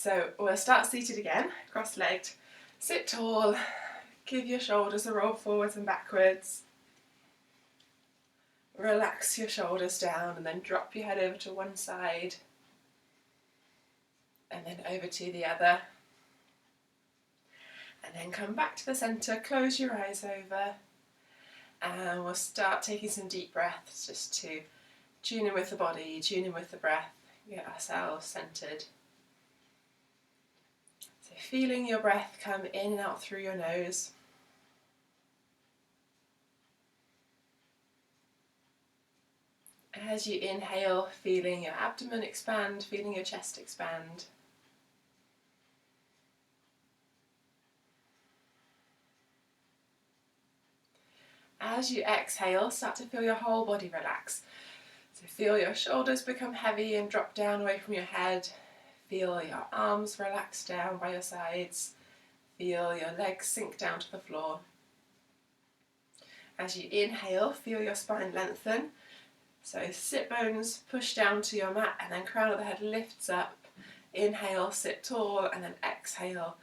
So we'll start seated again, cross-legged. Sit tall, give your shoulders a roll forwards and backwards. Relax your shoulders down and then drop your head over to one side and then over to the other. And then come back to the centre, close your eyes over, and we'll start taking some deep breaths just to tune in with the body, tune in with the breath, get ourselves centred. So feeling your breath come in and out through your nose. As you inhale, feeling your abdomen expand, feeling your chest expand. As you exhale, start to feel your whole body relax. So feel your shoulders become heavy and drop down away from your head. Feel your arms relax down by your sides. Feel your legs sink down to the floor. As you inhale, feel your spine lengthen. So sit bones push down to your mat and then crown of the head lifts up. Inhale, sit tall, and then exhale,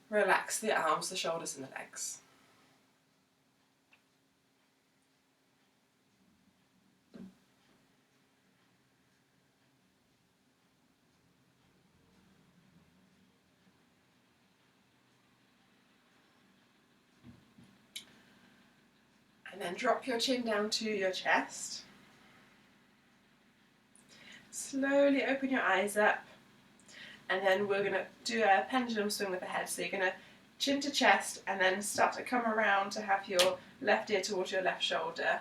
relax the arms, the shoulders and the legs. And then drop your chin down to your chest. Slowly open your eyes up, and then we're going to do a pendulum swing with the head. So you're going to chin to chest and then start to come around to have your left ear towards your left shoulder.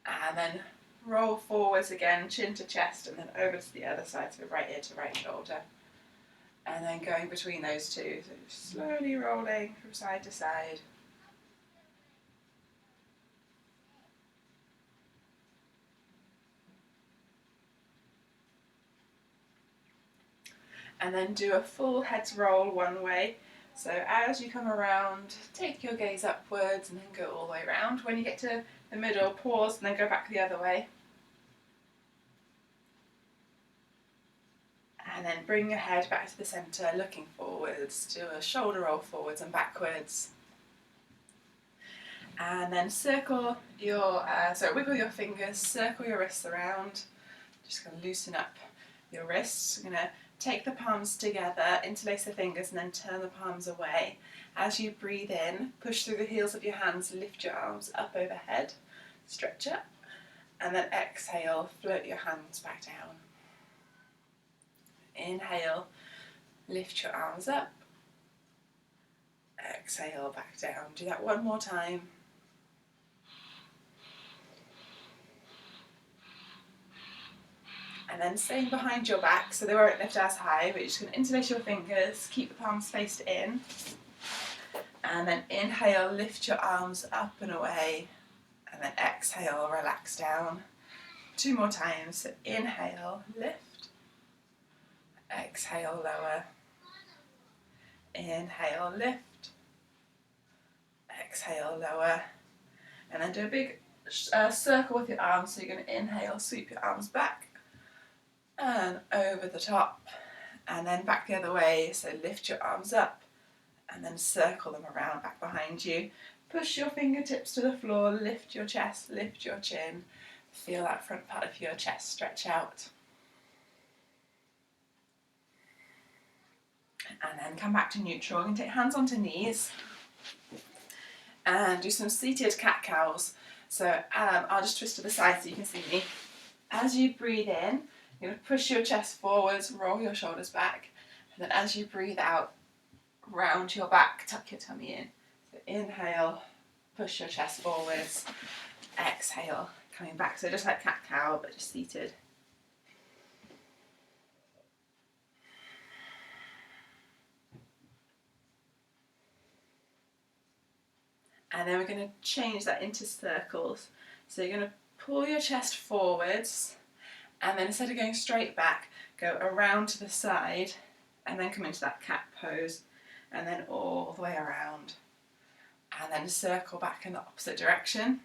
And then roll forwards again, chin to chest, and then over to the other side, so right ear to right shoulder. And then going between those two, so slowly rolling from side to side. And then do a full head's roll one way. So as you come around, take your gaze upwards and then go all the way around. When you get to the middle, pause and then go back the other way. And then bring your head back to the centre, looking forwards. Do a shoulder roll forwards and backwards. And then circle your, wiggle your fingers, circle your wrists around. Just going to loosen up your wrists. You're going to take the palms together, interlace the fingers, and then turn the palms away. As you breathe in, push through the heels of your hands, lift your arms up overhead, stretch up, and then exhale, float your hands back down. Inhale, lift your arms up, exhale, back down. Do that one more time. And then staying behind your back so they won't lift as high, but you're just going to interlace your fingers, keep the palms faced in. And then inhale, lift your arms up and away. And then exhale, relax down. 2 more times. So inhale, lift. Exhale, lower. Inhale, lift. Exhale, lower. And then do a big circle with your arms. So you're going to inhale, sweep your arms back. And over the top, and then back the other way, so lift your arms up and then circle them around back behind you. Push your fingertips to the floor, lift your chest, lift your chin. Feel that front part of your chest stretch out. And then come back to neutral. We're going to take hands onto knees and do some seated cat-cows. So I'll just twist to the side so you can see me. As you breathe in, you're going to push your chest forwards, roll your shoulders back, and then as you breathe out, round your back, tuck your tummy in. So inhale, push your chest forwards, exhale, coming back. So just like cat-cow, but just seated. And then we're going to change that into circles. So you're going to pull your chest forwards, and then instead of going straight back, go around to the side and then come into that cat pose and then all the way around and then circle back in the opposite direction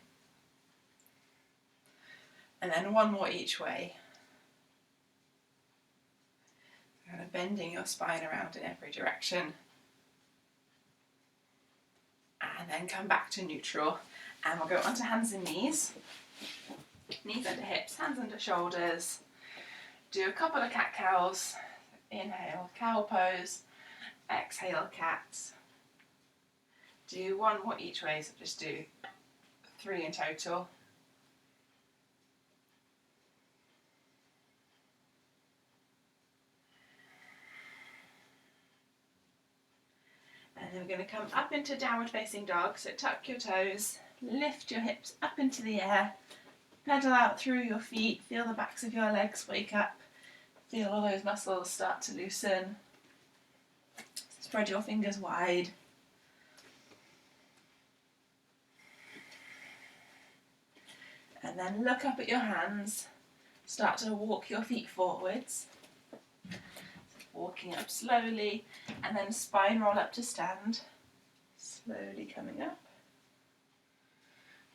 and then one more each way. I'm going to bending your spine around in every direction. And then come back to neutral. And we'll go onto hands and knees. Knees under hips, hands under shoulders. Do a couple of cat-cows. Inhale, cow pose. Exhale, cat. Do one more each way, so just do 3 in total. And then we're going to come up into downward facing dog, so tuck your toes, lift your hips up into the air, pedal out through your feet, feel the backs of your legs wake up, feel all those muscles start to loosen. Spread your fingers wide. And then look up at your hands, start to walk your feet forwards. Walking up slowly, and then spine roll up to stand. Slowly coming up.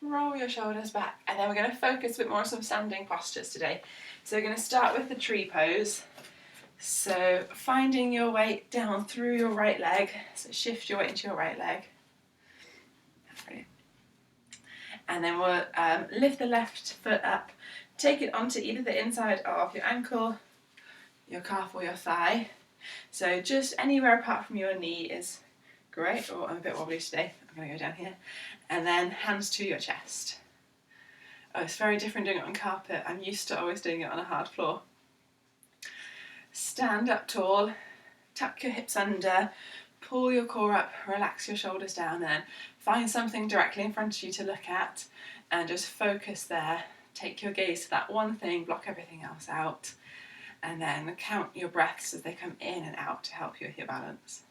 Roll your shoulders back, and then we're going to focus a bit more on some standing postures today. So we're going to start with the tree pose. So finding your weight down through your right leg, so shift your weight into your right leg. And then we'll lift the left foot up, take it onto either the inside of your ankle, your calf or your thigh. So just anywhere apart from your knee is great. Oh, I'm a bit wobbly today. I'm going to go down here. And then hands to your chest. Oh, it's very different doing it on carpet. I'm used to always doing it on a hard floor. Stand up tall, tuck your hips under, pull your core up, relax your shoulders down, and then find something directly in front of you to look at and just focus there. Take your gaze to that one thing, block everything else out. And then count your breaths as they come in and out to help you with your balance.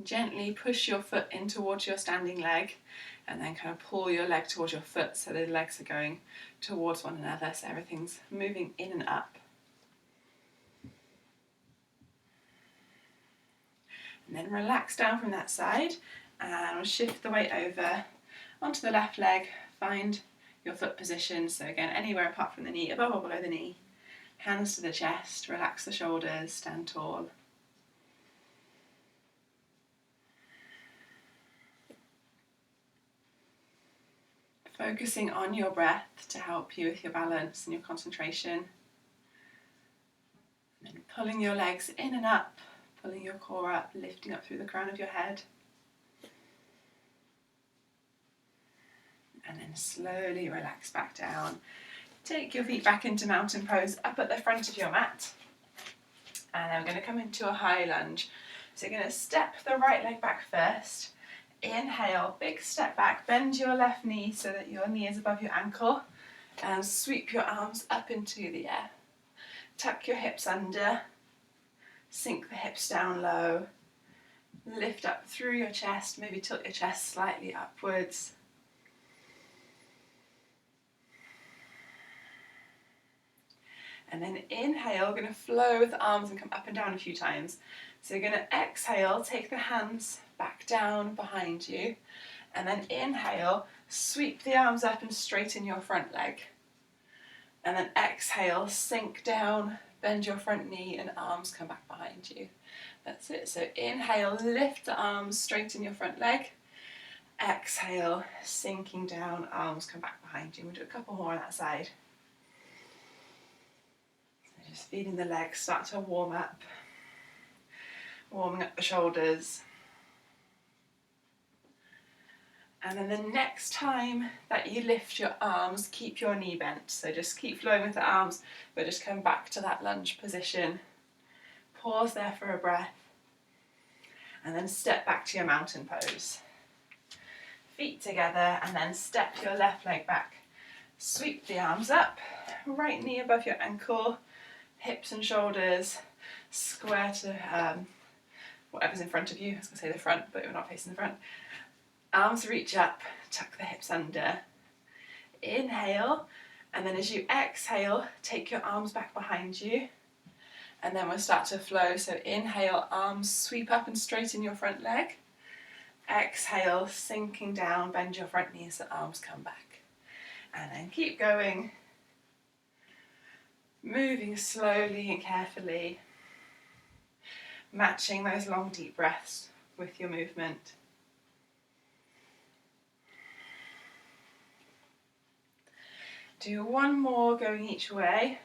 Gently push your foot in towards your standing leg and then kind of pull your leg towards your foot so the legs are going towards one another, so everything's moving in and up. And then relax down from that side and we'll shift the weight over onto the left leg, find your foot position, so again anywhere apart from the knee, above or below the knee. Hands to the chest, relax the shoulders, stand tall. Focusing on your breath to help you with your balance and your concentration. And then pulling your legs in and up, pulling your core up, lifting up through the crown of your head. And then slowly relax back down. Take your feet back into mountain pose up at the front of your mat. And then we're going to come into a high lunge. So you're going to step the right leg back first. Inhale, big step back, bend your left knee so that your knee is above your ankle. And sweep your arms up into the air. Tuck your hips under. Sink the hips down low. Lift up through your chest, maybe tilt your chest slightly upwards. And then inhale, we're going to flow with the arms and come up and down a few times. So you're going to exhale, take the hands back down behind you. And then inhale, sweep the arms up and straighten your front leg. And then exhale, sink down, bend your front knee and arms come back behind you. That's it. So inhale, lift the arms, straighten your front leg. Exhale, sinking down, arms come back behind you. We'll do a couple more on that side. Just feeling the legs start to warm up, warming up the shoulders. And then the next time that you lift your arms, keep your knee bent. So just keep flowing with the arms, but just come back to that lunge position. Pause there for a breath. And then step back to your mountain pose. Feet together and then step your left leg back. Sweep the arms up, right knee above your ankle. Hips and shoulders square to whatever's in front of you. I was going to say the front, but we're not facing the front. Arms reach up, tuck the hips under. Inhale, and then as you exhale, take your arms back behind you. And then we'll start to flow. So inhale, arms sweep up and straighten your front leg. Exhale, sinking down, bend your front knees, the arms come back. And then keep going, moving slowly and carefully, matching those long deep breaths with your movement. Do one more going each way,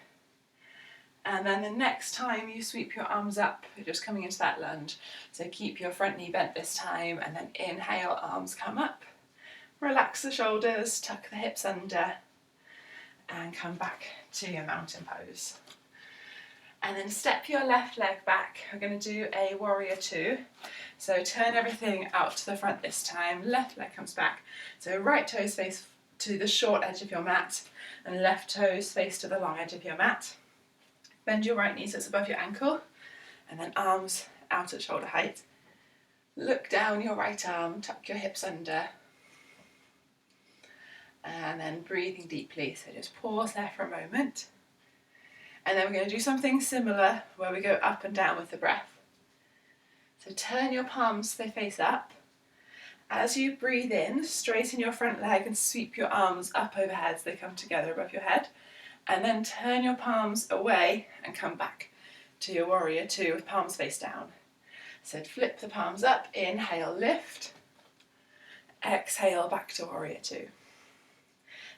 and then the next time you sweep your arms up, you're just coming into that lunge. So keep your front knee bent this time, and then inhale, arms come up. Relax the shoulders, tuck the hips under, and come back to your mountain pose. And then step your left leg back. We're going to do a warrior two. So turn everything out to the front this time. Left leg comes back. So right toes face to the short edge of your mat, and left toes face to the long edge of your mat. Bend your right knee so it's above your ankle, and then arms out at shoulder height. Look down your right arm, tuck your hips under, and then breathing deeply. So just pause there for a moment. And then we're going to do something similar where we go up and down with the breath. So turn your palms so they face up. As you breathe in, straighten your front leg and sweep your arms up overhead so they come together above your head. And then turn your palms away and come back to your warrior two with palms face down. So flip the palms up, inhale, lift. Exhale, back to warrior two.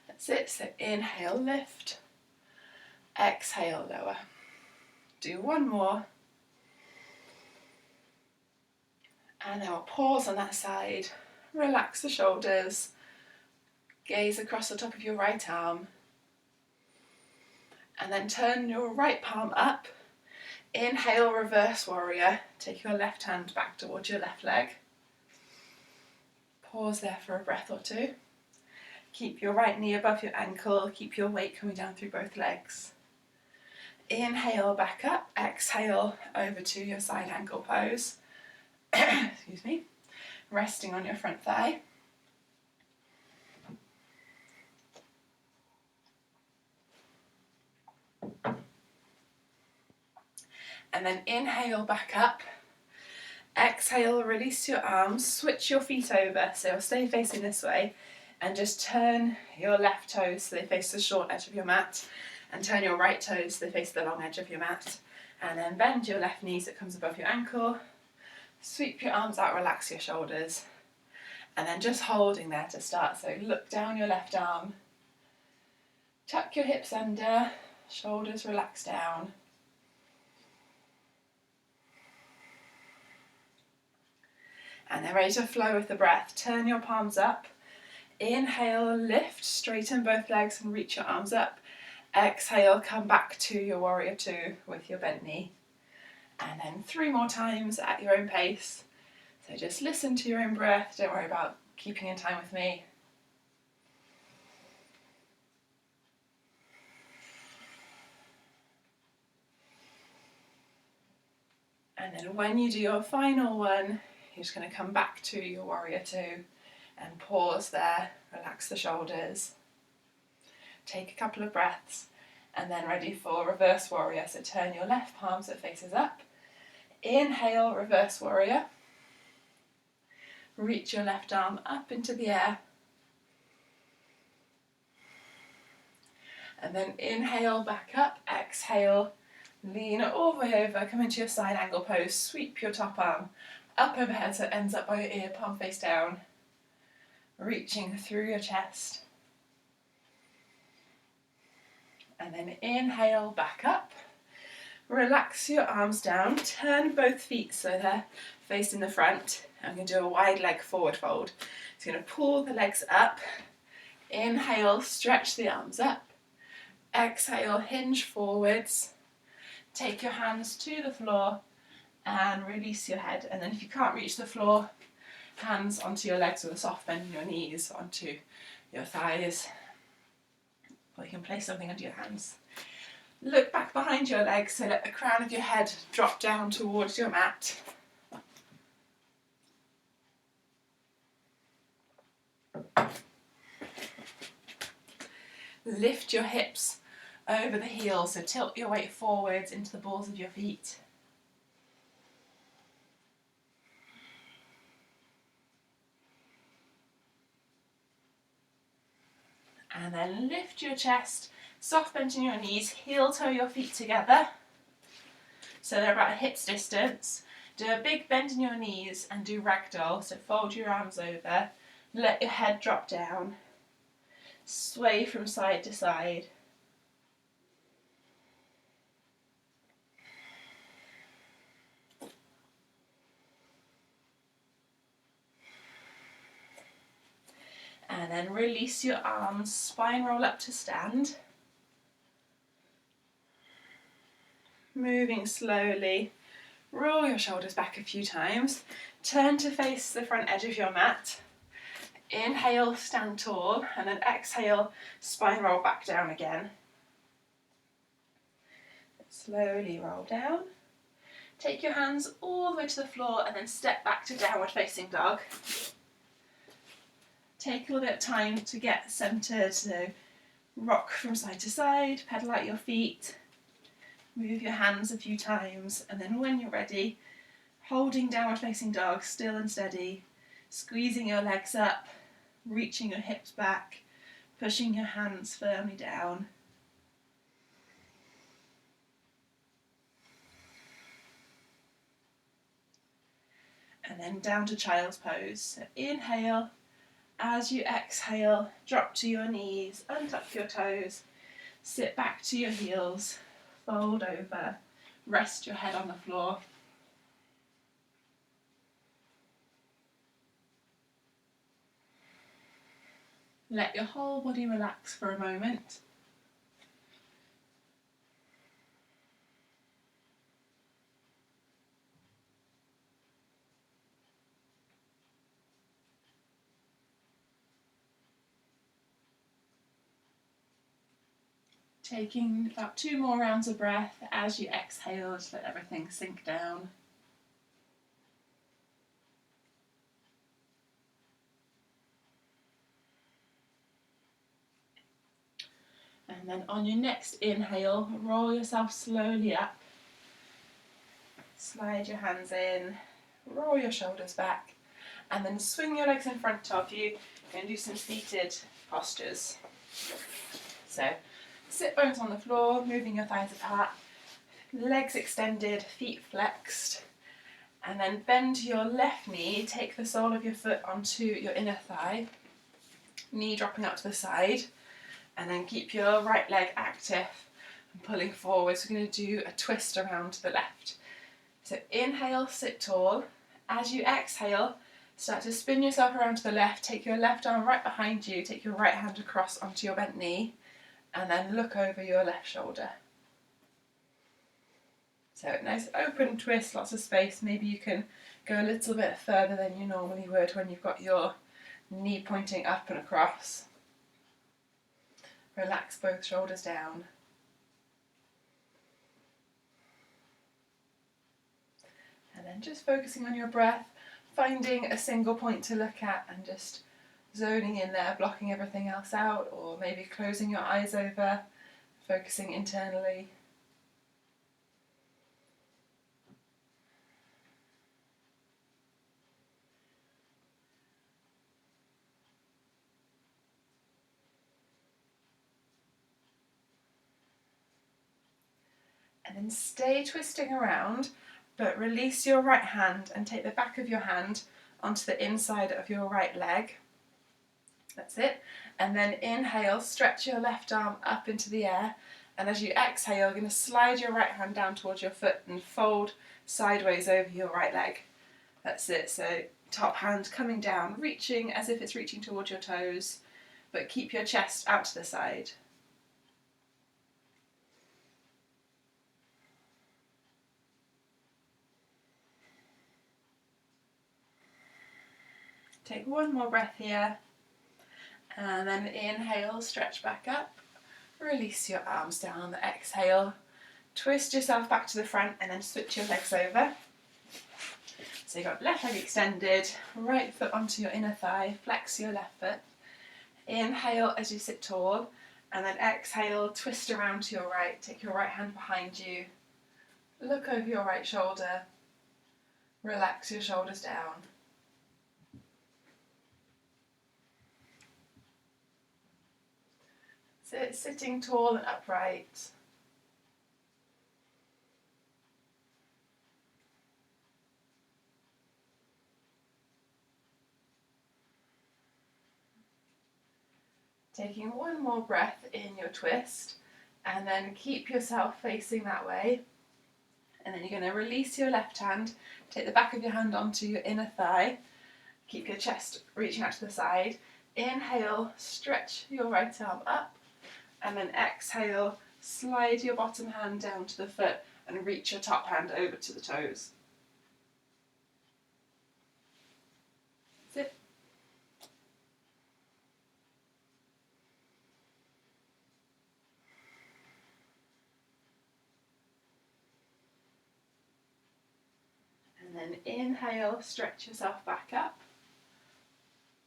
That's it, so inhale, lift. Exhale, lower. Do one more. And then we'll pause on that side. Relax the shoulders. Gaze across the top of your right arm. And then turn your right palm up. Inhale, reverse warrior. Take your left hand back towards your left leg. Pause there for a breath or two. Keep your right knee above your ankle. Keep your weight coming down through both legs. Inhale, back up. Exhale, over to your side ankle pose. Excuse me. Resting on your front thigh. And then inhale, back up. Exhale, release your arms, switch your feet over, so you'll stay facing this way, and just turn your left toes so they face the short edge of your mat, and turn your right toes so they face the long edge of your mat, and then bend your left knee so it comes above your ankle, sweep your arms out, relax your shoulders, and then just holding there to start. So look down your left arm, tuck your hips under, shoulders relax down. And then ready to flow with the breath. Turn your palms up. Inhale, lift, straighten both legs and reach your arms up. Exhale, come back to your warrior two with your bent knee. And then 3 more times at your own pace. So just listen to your own breath. Don't worry about keeping in time with me. And then when you do your final one, you're just going to come back to your warrior two and pause there, relax the shoulders, take a couple of breaths, and then ready for reverse warrior. So turn your left palm so it faces up. Inhale, reverse warrior. Reach your left arm up into the air. And then inhale, back up, exhale, lean all the way over, come into your side angle pose, sweep your top arm up overhead so it ends up by your ear, palm face down, reaching through your chest. And then inhale, back up. Relax your arms down, turn both feet so they're facing the front. I'm going to do a wide leg forward fold. So you're going to pull the legs up, inhale, stretch the arms up, exhale, hinge forwards, take your hands to the floor and release your head. And then if you can't reach the floor, hands onto your legs with a soft bend in your knees, onto your thighs, or you can place something under your hands. Look back behind your legs so let the crown of your head drop down towards your mat. Lift your hips over the heels, so tilt your weight forwards into the balls of your feet. And And then lift your chest, soft bend in your knees, heel toe your feet together. So they're about a hip's distance. Do a big bend in your knees and do ragdoll. So fold your arms over, let your head drop down, sway from side to side. And then release your arms, spine roll up to stand. Moving slowly, roll your shoulders back a few times. Turn to face the front edge of your mat. Inhale, stand tall, and then exhale, spine roll back down again. Slowly roll down. Take your hands all the way to the floor and then step back to downward facing dog. Take a little bit of time to get centered, so rock from side to side, pedal out your feet, move your hands a few times, and then when you're ready, holding downward facing dog, still and steady, squeezing your legs up, reaching your hips back, pushing your hands firmly down. And then down to child's pose. So inhale, as you exhale, drop to your knees, untuck your toes, sit back to your heels, fold over, rest your head on the floor. Let your whole body relax for a moment. Taking about 2 more rounds of breath as you exhale, just let everything sink down. And then on your next inhale, roll yourself slowly up. Slide your hands in, roll your shoulders back, and then swing your legs in front of you and do some seated postures. So sit bones on the floor, moving your thighs apart, legs extended, feet flexed, and then bend your left knee, take the sole of your foot onto your inner thigh, knee dropping out to the side, and then keep your right leg active and pulling forward. So we're going to do a twist around to the left. So inhale, sit tall. As you exhale, start to spin yourself around to the left, take your left arm right behind you, take your right hand across onto your bent knee, and then look over your left shoulder. So nice open twist, lots of space. Maybe you can go a little bit further than you normally would when you've got your knee pointing up and across. Relax both shoulders down. And then just focusing on your breath, finding a single point to look at and just zoning in there, blocking everything else out, or maybe closing your eyes over, focusing internally. And then stay twisting around, but release your right hand and take the back of your hand onto the inside of your right leg. That's it. And then inhale, stretch your left arm up into the air. And as you exhale, you're going to slide your right hand down towards your foot and fold sideways over your right leg. That's it. So top hand coming down, reaching as if it's reaching towards your toes, but keep your chest out to the side. Take one more breath here, and then inhale, stretch back up, release your arms down, exhale, twist yourself back to the front and then switch your legs over. So you've got left leg extended, right foot onto your inner thigh, flex your left foot, inhale as you sit tall, and then exhale, twist around to your right, take your right hand behind you, look over your right shoulder, relax your shoulders down. So it's sitting tall and upright. Taking one more breath in your twist, and then keep yourself facing that way. And then you're going to release your left hand, take the back of your hand onto your inner thigh, keep your chest reaching out to the side. Inhale, stretch your right arm up, and then exhale, slide your bottom hand down to the foot and reach your top hand over to the toes. That's it. And then inhale, stretch yourself back up.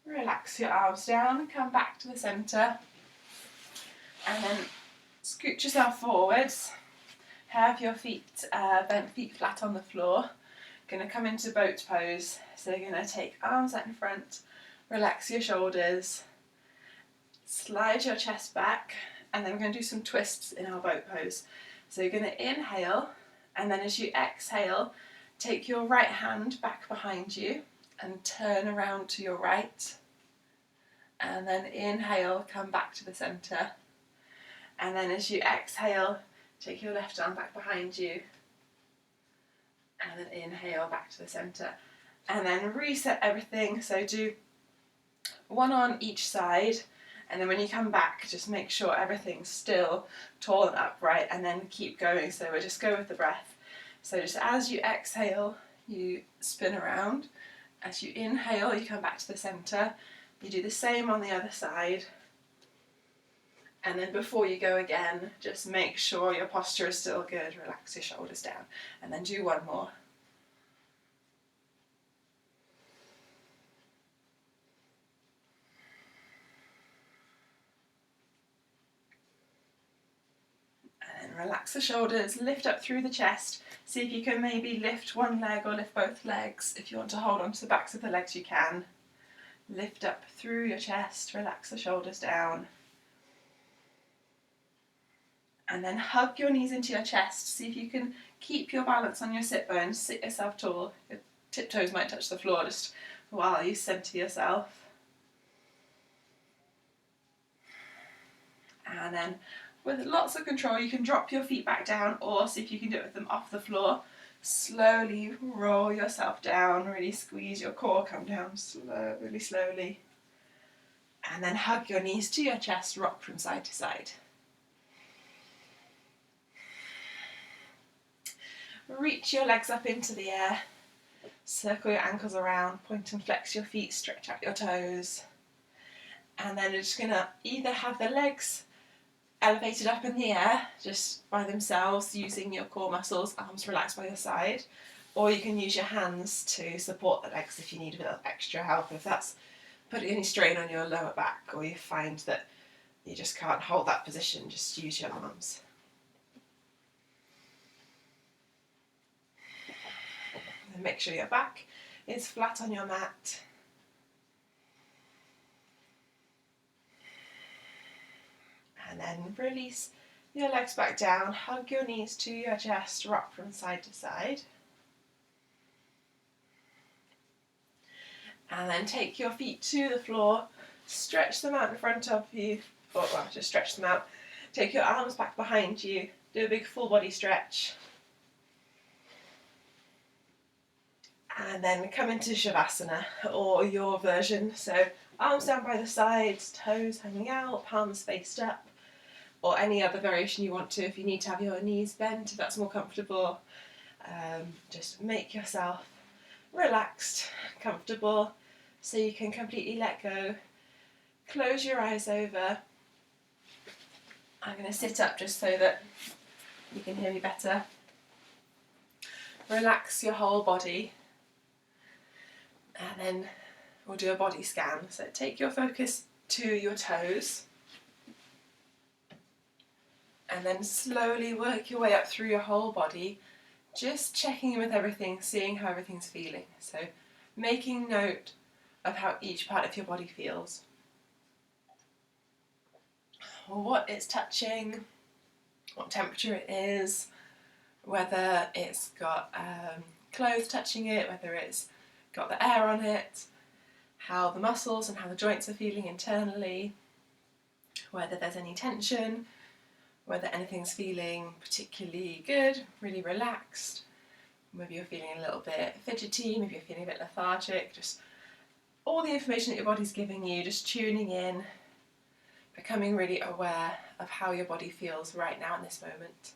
Relax your arms down, come back to the centre. And then scoot yourself forwards. Have your feet, bent feet flat on the floor. Going to come into boat pose. So you're going to take arms out in front, relax your shoulders, slide your chest back, and then we're going to do some twists in our boat pose. So you're going to inhale, and then as you exhale, take your right hand back behind you and turn around to your right. And then inhale, come back to the centre. And then as you exhale, take your left arm back behind you. And then inhale back to the centre. And then reset everything. So do one on each side. And then when you come back, just make sure everything's still tall and upright. And then keep going. So we'll just go with the breath. So just as you exhale, you spin around. As you inhale, you come back to the centre. You do the same on the other side. And then before you go again, just make sure your posture is still good. Relax your shoulders down. And then do one more. And then relax the shoulders, lift up through the chest. See if you can maybe lift one leg or lift both legs. If you want to hold on to the backs of the legs, you can. Lift up through your chest, relax the shoulders down. And then hug your knees into your chest. See if you can keep your balance on your sit bones. Sit yourself tall. Your tiptoes might touch the floor just while you centre yourself. And then with lots of control, you can drop your feet back down or see if you can do it with them off the floor. Slowly roll yourself down, really squeeze your core, come down really slowly. And then hug your knees to your chest, rock from side to side. Reach your legs up into the air, circle your ankles around, point and flex your feet, stretch out your toes. And then you're just going to either have the legs elevated up in the air, just by themselves, using your core muscles, arms relaxed by your side, or you can use your hands to support the legs if you need a bit of extra help, if that's putting any strain on your lower back, or you find that you just can't hold that position, just use your arms. And make sure your back is flat on your mat. And then release your legs back down, hug your knees to your chest, rock from side to side. And then take your feet to the floor, stretch them out in front of you, or well, just stretch them out. Take your arms back behind you, do a big full body stretch. And then come into Shavasana, or your version. So arms down by the sides, toes hanging out, palms faced up, or any other variation you want to. If you need to have your knees bent, if that's more comfortable, just make yourself relaxed, comfortable, so you can completely let go. Close your eyes over. I'm going to sit up just so that you can hear me better. Relax your whole body. And then we'll do a body scan. So take your focus to your toes. And then slowly work your way up through your whole body, just checking in with everything, seeing how everything's feeling. So making note of how each part of your body feels. or what it's touching, what temperature it is, whether it's got clothes touching it, whether it's got the air on it, how the muscles and how the joints are feeling internally, whether there's any tension, whether anything's feeling particularly good, really relaxed, maybe you're feeling a little bit fidgety, maybe you're feeling a bit lethargic, just all the information that your body's giving you, just tuning in, becoming really aware of how your body feels right now in this moment.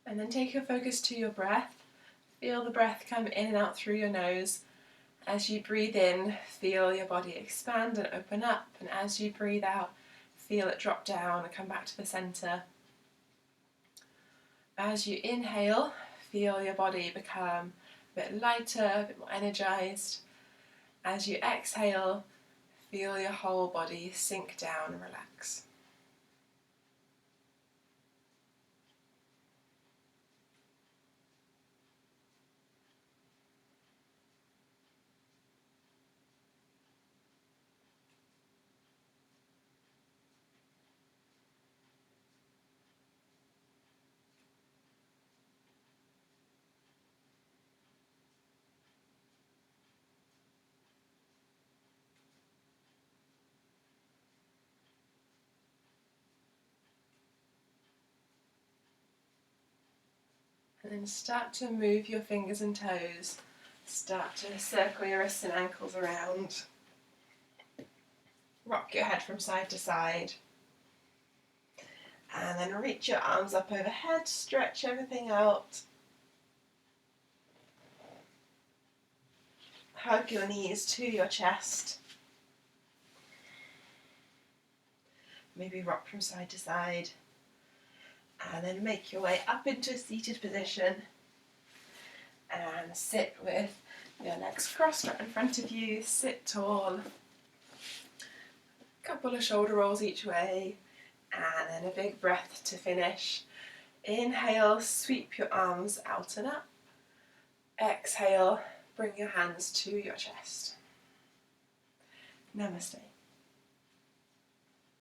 And then take your focus to your breath. Feel the breath come in and out through your nose. As you breathe in, feel your body expand and open up, and as you breathe out, feel it drop down and come back to the centre. As you inhale, feel your body become a bit lighter, a bit more energised. As you exhale, feel your whole body sink down and relax. And then start to move your fingers and toes. Start to circle your wrists and ankles around. Rock your head from side to side. And then reach your arms up overhead, stretch everything out. Hug your knees to your chest. Maybe rock from side to side. And then make your way up into a seated position. And sit with your legs crossed right in front of you. Sit tall. A couple of shoulder rolls each way. And then a big breath to finish. Inhale, sweep your arms out and up. Exhale, bring your hands to your chest. Namaste.